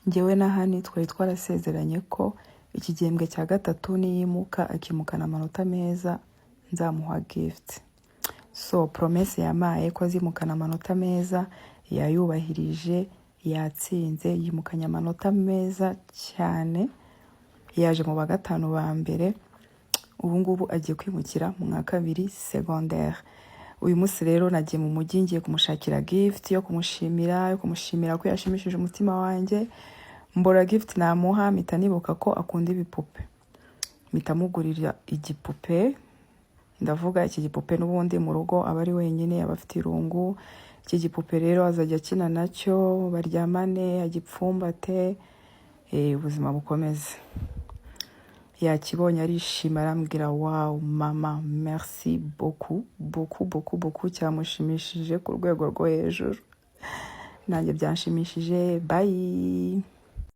njyewe na Hani twari twarasezeranye ko iki gihembwe cya gatatu niyimuka akimukana amanota meza nzamuha gift. So promesse yamaye ko azimukana amanota meza yayubahirije, yatsinze, yimukanye amanota meza cyane, yaje mu bagatanu ba mbere. Ubu ngubu agiye kwimukira mu mwaka 2 secondaire. Uyu munsi rero nagiye mu mujyi ngiye kumushakira gift yo kumushimira ko yashimishije umutima wanjye. Mbora gift namuha mpita nibuka ko akunda ibipupe, mpita mugurira igipupe. Ndavuga iki gipupe n'ubundi mu rugo aba ari wenyine, aba afite irungu. Iki gipupe rero azajya akina nacyo, baryamane, agipfumbate, ubuzima bukomeze. Yakibonye arishima arambwira wow mama merci beaucoup, cyamushimishije ku rwego rwo hejuru. Nanjye byanshimishije. Bye.